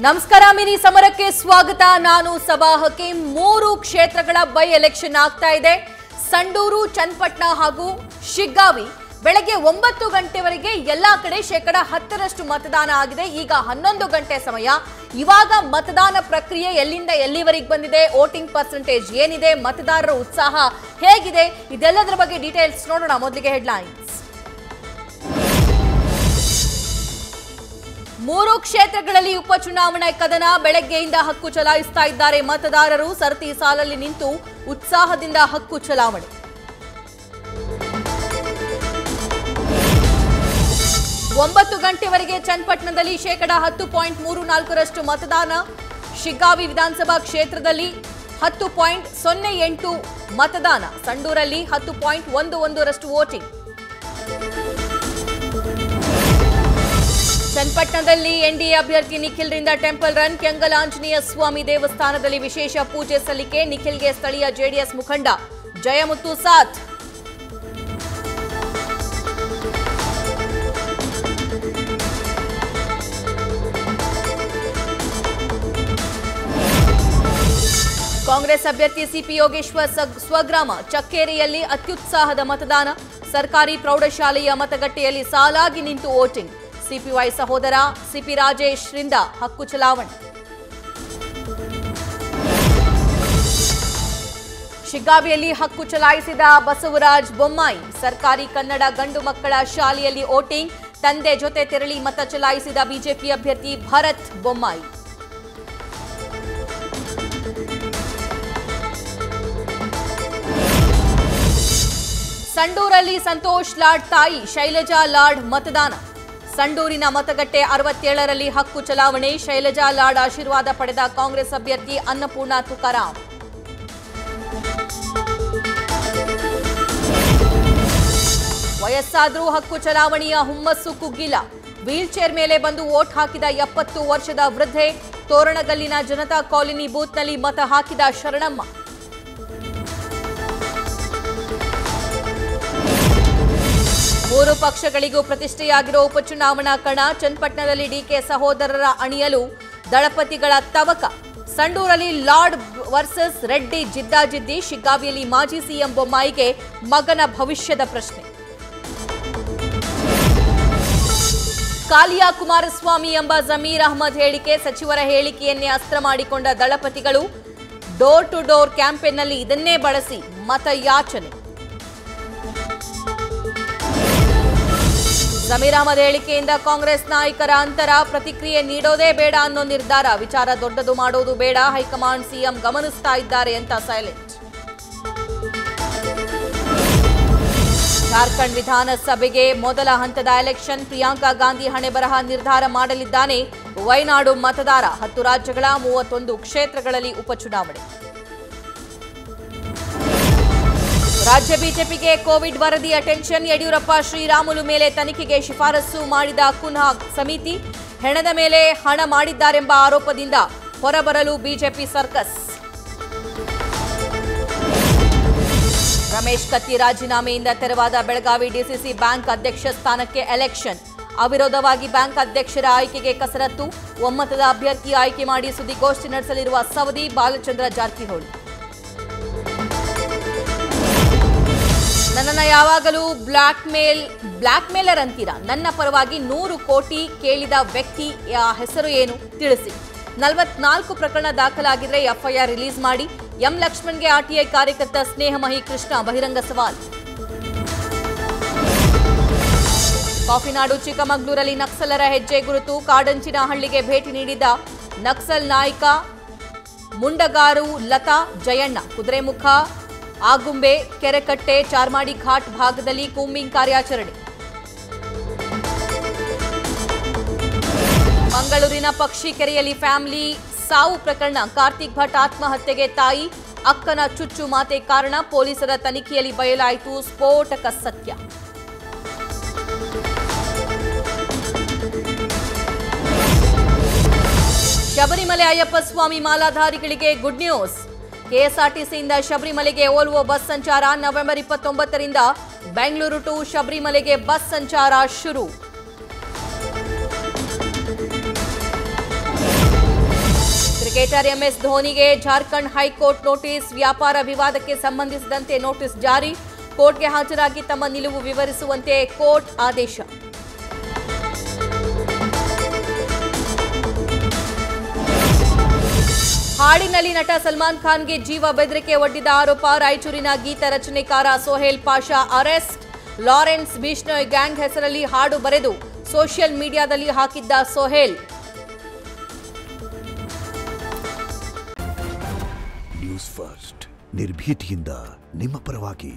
ನಮಸ್ಕಾರ ಮಿನಿ ಸಮರಕ್ಕೆ ಸ್ವಾಗತ. ನಾನು ಸಭಾ ಹಕೀಂ. 3 ಕ್ಷೇತ್ರಗಳ ಬೈ ಎಲೆಕ್ಷನ್ ಆಗ್ತಾ ಇದೆ. ಸಂಡೂರು, ಚನ್ನಪಟ್ಟಣ ಹಾಗೂ ಶಿಗ್ಗಾವಿ. ಬೆಳಗ್ಗೆ 9 ಗಂಟೆವರೆಗೆ ಎಲ್ಲಾ ಕಡೆ 10% ಮತದಾನ ಆಗಿದೆ. ಈಗ 11 ಗಂಟೆ ಸಮಯ. ಇವಾಗ ಮತದಾನ ಪ್ರಕ್ರಿಯೆ ಎಲ್ಲಿಂದ ಎಲ್ಲಿವರೆಗೆ ಬಂದಿದೆ, ವೋಟಿಂಗ್ ಪರ್ಸೆಂಟೇಜ್ ಏನಿದೆ, ಮತದಾರರ ಉತ್ಸಾಹ ಹೇಗಿದೆ, ಇದೆಲ್ಲದರ ಬಗ್ಗೆ ಡೀಟೇಲ್ಸ್ ನೋಡೋಣ. ಮೊದಲಿಗೆ ಹೆಡ್ಲೈನ್ಸ್. 3 ಕ್ಷೇತ್ರಗಳಲ್ಲಿ ಉಪಚುನಾವಣೆ ಕದನ. ಬೆಳಗ್ಗೆಯಿಂದ ಹಕ್ಕು ಚಲಾಯಿಸ್ತಾ ಇದ್ದಾರೆ ಮತದಾರರು. ಸರತಿ ಸಾಲಲ್ಲಿ ನಿಂತು ಉತ್ಸಾಹದಿಂದ ಹಕ್ಕು ಚಲಾವಣೆ. ಒಂಬತ್ತು ಗಂಟೆವರೆಗೆ ಚನ್ನಪಟ್ಟಣದಲ್ಲಿ 10.34% ಮತದಾನ. ಶಿಗ್ಗಾವಿ ವಿಧಾನಸಭಾ ಕ್ಷೇತ್ರದಲ್ಲಿ 10.08 ಮತದಾನ. ಸಂಡೂರಲ್ಲಿ 10.11% ವೋಟಿಂಗ್. ಚನ್ನಪಟ್ಟಣದಲ್ಲಿ ಎನ್ಡಿಎ ಅಭ್ಯರ್ಥಿ ನಿಖಿಲ್ರಿಂದ ಟೆಂಪಲ್ ರನ್. ಕೆಂಗಲ್ ಆಂಜನೇಯ ಸ್ವಾಮಿ ದೇವಸ್ಥಾನದಲ್ಲಿ ವಿಶೇಷ ಪೂಜೆ ಸಲ್ಲಿಕೆ. ನಿಖಿಲ್ಗೆ ಸ್ಥಳೀಯ ಜೆಡಿಎಸ್ ಮುಖಂಡ ಜಯಮುತ್ತು ಸಾಥ್. ಕಾಂಗ್ರೆಸ್ ಅಭ್ಯರ್ಥಿ ಸಿಪಿ ಯೋಗೇಶ್ವರ್ ಸ್ವಗ್ರಾಮ ಚಕ್ಕೇರಿಯಲ್ಲಿ ಅತ್ಯುತ್ಸಾಹದ ಮತದಾನ. ಸರ್ಕಾರಿ ಪ್ರೌಢಶಾಲೆಯ ಮತಗಟ್ಟೆಯಲ್ಲಿ ಸಾಲಾಗಿ ನಿಂತು ವೋಟಿಂಗ್. ಸಿಪಿವೈ ಸಹೋದರ ಸಿಪಿ ರಾಜೇಶ್ ರಿಂದ ಹಕ್ಕು ಚಲಾವಣೆ. ಶಿಗ್ಗಾವಿಯಲ್ಲಿ ಹಕ್ಕು ಚಲಾಯಿಸಿದ ಬಸವರಾಜ ಬೊಮ್ಮಾಯಿ. ಸರ್ಕಾರಿ ಕನ್ನಡ ಗಂಡು ಮಕ್ಕಳ ಶಾಲೆಯಲ್ಲಿ ವೋಟಿಂಗ್. ತಂದೆ ಜೊತೆ ತೆರಳಿ ಮತ ಚಲಾಯಿಸಿದ ಬಿಜೆಪಿ ಅಭ್ಯರ್ಥಿ ಭರತ್ ಬೊಮ್ಮಾಯಿ. ಸಂಡೂರಲ್ಲಿ ಸಂತೋಷ್ ಲಾಡ್ ತಾಯಿ ಶೈಲಜಾ ಲಾಡ್ ಮತದಾನ. ಸಂಡೂರಿನ ಮತಗಟ್ಟೆ 67ರಲ್ಲಿ ಹಕ್ಕು ಚಲಾವಣೆ. ಶೈಲಜಾ ಲಾಡ್ ಆಶೀರ್ವಾದ ಪಡೆದ ಕಾಂಗ್ರೆಸ್ ಅಭ್ಯರ್ಥಿ ಅನ್ನಪೂರ್ಣ ತುಕಾರಾಂ. ವಯಸ್ಸಾದ್ರೂ ಹಕ್ಕು ಚಲಾವಣೆಯ ಹುಮ್ಮಸ್ಸು ಕುಗ್ಗಿಲ್ಲ. ವೀಲ್ಚೇರ್ ಮೇಲೆ ಬಂದು ವೋಟ್ ಹಾಕಿದ 70 ವರ್ಷದ ವೃದ್ಧೆ. ತೋರಣಗಲ್ಲಿನ ಜನತಾ ಕಾಲೋನಿ ಬೂತ್ನಲ್ಲಿ ಮತ ಹಾಕಿದ ಶರಣಮ್ಮ. ಮೂರು ಪಕ್ಷಗಳಿಗೂ ಪ್ರತಿಷ್ಠೆಯಾಗಿರೋ ಉಪಚುನಾವಣಾ ಕಣ. ಚನ್ನಪಟ್ಟಣದಲ್ಲಿ ಡಿಕೆ ಸಹೋದರರ ಅಣಿಯಲು ದಳಪತಿಗಳ ತವಕ. ಸಂಡೂರಲ್ಲಿ ಲಾರ್ಡ್ ವರ್ಸಸ್ ರೆಡ್ಡಿ ಜಿದ್ದಾಜಿದ್ದಿ. ಶಿಗ್ಗಾವಿಯಲ್ಲಿ ಮಾಜಿ ಸಿಎಂ ಬೊಮ್ಮಾಯಿಗೆ ಮಗನ ಭವಿಷ್ಯದ ಪ್ರಶ್ನೆ. ಕಾಲಿಯಾ ಕುಮಾರಸ್ವಾಮಿ ಎಂಬ ಜಮೀರ್ ಅಹ್ಮದ್ ಹೇಳಿಕೆ. ಸಚಿವರ ಹೇಳಿಕೆಯನ್ನೇ ಅಸ್ತ್ರ ಮಾಡಿಕೊಂಡ ದಳಪತಿಗಳು. ಡೋರ್ ಟು ಡೋರ್ ಕ್ಯಾಂಪೇನ್ನಲ್ಲಿ ಇದನ್ನೇ ಬಳಸಿ ಮತಯಾಚನೆ. ಜಮೀರ್ ಅಹ್ಮದ್ ಹೇಳಿಕೆಯಿಂದ ಕಾಂಗ್ರೆಸ್ ನಾಯಕರ ಅಂತರ. ಪ್ರತಿಕ್ರಿಯೆ ನೀಡೋದೇ ಬೇಡ ಅನ್ನೋ ನಿರ್ಧಾರ. ವಿಚಾರ ದೊಡ್ಡದು ಮಾಡೋದು ಬೇಡ. ಹೈಕಮಾಂಡ್ ಸಿಎಂ ಗಮನಿಸ್ತಾ ಇದ್ದಾರೆ ಅಂತ ಸೈಲೆಂಟ್. ಜಾರ್ಖಂಡ್ ವಿಧಾನಸಭೆಗೆ ಮೊದಲ ಹಂತದ ಎಲೆಕ್ಷನ್. ಪ್ರಿಯಾಂಕಾ ಗಾಂಧಿ ಹಣೆಬರಹ ನಿರ್ಧಾರ ಮಾಡಲಿದ್ದಾನೆ ವಯನಾಡು ಮತದಾರ. 10 ರಾಜ್ಯಗಳ 31 ಕ್ಷೇತ್ರಗಳಲ್ಲಿ ಉಪಚುನಾವಣೆ. ರಾಜ್ಯ ಬಿಜೆಪಿಗೆ ಕೋವಿಡ್ ವರದಿ ಅಟೆನ್ಷನ್. ಯಡಿಯೂರಪ್ಪ ಶ್ರೀರಾಮುಲು ಮೇಲೆ ತನಿಖೆಗೆ ಶಿಫಾರಸು ಮಾಡಿದ ಕುನ್ಹಾಗ್ ಸಮಿತಿ. ಹೆಣದ ಮೇಲೆ ಹಣ ಮಾಡಿದ್ದಾರೆಂಬ ಆರೋಪದಿಂದ ಹೊರಬರಲು ಬಿಜೆಪಿ ಸರ್ಕಸ್. ರಮೇಶ್ ಕತ್ತಿ ರಾಜೀನಾಮೆಯಿಂದ ತೆರವಾದ ಬೆಳಗಾವಿ ಡಿಸಿಸಿ ಬ್ಯಾಂಕ್ ಅಧ್ಯಕ್ಷ ಸ್ಥಾನಕ್ಕೆ ಎಲೆಕ್ಷನ್. ಅವಿರೋಧವಾಗಿ ಬ್ಯಾಂಕ್ ಅಧ್ಯಕ್ಷರ ಆಯ್ಕೆಗೆ ಕಸರತ್ತು. ಒಮ್ಮತದ ಅಭ್ಯರ್ಥಿ ಆಯ್ಕೆ ಮಾಡಿ ಸುದ್ದಿಗೋಷ್ಠಿ ನಡೆಸಲಿರುವ ಸವದಿ ಬಾಲಚಂದ್ರ ಜಾರಕಿಹೊಳಿ. ನನ್ನನ್ನು ಯಾವಾಗಲೂ ಬ್ಲ್ಯಾಕ್ ಮೇಲರ್ ಅಂತೀರಾ? ನನ್ನ ಪರವಾಗಿ 100 ಕೋಟಿ ಕೇಳಿದ ವ್ಯಕ್ತಿ ಹೆಸರು ಏನು ತಿಳಿಸಿ. 44 ಪ್ರಕರಣ ದಾಖಲಾಗಿದ್ರೆ ಎಫ್ಐಆರ್ ರಿಲೀಸ್ ಮಾಡಿ. ಎಂ ಲಕ್ಷ್ಮಣ್ಗೆ ಆರ್ಟಿಐ ಕಾರ್ಯಕರ್ತ ಸ್ನೇಹಮಹಿ ಕೃಷ್ಣ ಬಹಿರಂಗ ಸವಾಲ್. ಕಾಫಿನಾಡು ಚಿಕ್ಕಮಗಳೂರಲ್ಲಿ ನಕ್ಸಲರ ಹೆಜ್ಜೆ ಗುರುತು. ಕಾಡಂಚಿನಹಳ್ಳಿಗೆ ಭೇಟಿ ನೀಡಿದ ನಕ್ಸಲ್ ನಾಯಕ ಮುಂಡಗಾರು ಲತಾ ಜಯಣ್ಣ. ಕುದುರೆಮುಖ, ಆಗುಂಬೆ, ಕೆರೆಕಟ್ಟೆ, ಚಾರ್ಮಾಡಿ ಘಾಟ್ ಭಾಗದಲ್ಲಿ ಕೂಂಬಿಂಗ್ ಕಾರ್ಯಾಚರಣೆ. ಮಂಗಳೂರಿನ ಪಕ್ಷಿ ಕೆರೆಯಲ್ಲಿ ಫ್ಯಾಮಿಲಿ ಸಾವು ಪ್ರಕರಣ. ಕಾರ್ತಿಕ್ ಭಟ್ ಆತ್ಮಹತ್ಯೆಗೆ ತಾಯಿ, ಅಕ್ಕನ ಚುಚ್ಚು ಮಾತೆ ಕಾರಣ. ಪೊಲೀಸರ ತನಿಖೆಯಲ್ಲಿ ಬಯಲಾಯಿತು ಸ್ಫೋಟಕ ಸತ್ಯ. ಶಬರಿಮಲೆ ಅಯ್ಯಪ್ಪ ಸ್ವಾಮಿ ಮಾಲಾಧಾರಿಗಳಿಗೆ ಗುಡ್ ನ್ಯೂಸ್. ಕೆಎಸ್ಆರ್ಟಿಸಿಯಿಂದ ಶಬರಿಮಲೆಗೆ ವೋಲ್ವೋ ಬಸ್ ಸಂಚಾರ. ನವೆಂಬರ್ 29ರಿಂದ ಬೆಂಗಳೂರು ಟು ಶಬರಿಮಲೆಗೆ ಬಸ್ ಸಂಚಾರ ಶುರು. ಕ್ರಿಕೆಟರ್ MS ಧೋನಿಗೆ ಜಾರ್ಖಂಡ್ ಹೈಕೋರ್ಟ್ ನೋಟಿಸ್. ವ್ಯಾಪಾರ ವಿವಾದಕ್ಕೆ ಸಂಬಂಧಿಸಿದಂತೆ ನೋಟಿಸ್ ಜಾರಿ. ಕೋರ್ಟ್ಗೆ ಹಾಜರಾಗಿ ತಮ್ಮ ನಿಲುವು ವಿವರಿಸುವಂತೆ ಕೋರ್ಟ್ ಆದೇಶ. ಹಾಡಿನಲ್ಲಿ ನಟ ಸಲ್ಮಾನ್ ಖಾನ್ಗೆ ಜೀವ ಬೆದರಿಕೆ ಒಡ್ಡಿದ ಆರೋಪ. ರಾಯಚೂರಿನ ಗೀತ ರಚನೆಕಾರ Sohail Pasha arrest. Lawrence Bishnoi gang ಹೆಸರಲ್ಲಿ ಹಾಡು ಬರೆದು ಸೋಷಿಯಲ್ ಮೀಡಿಯಾದಲ್ಲಿ ಹಾಕಿದ್ದ ಸೋಹೇಲ್. ನ್ಯೂಸ್ ಫಸ್ಟ್ ನಿರ್ಭೀತಿಯಿಂದ ನಿಮ್ಮ ಪರವಾಗಿ.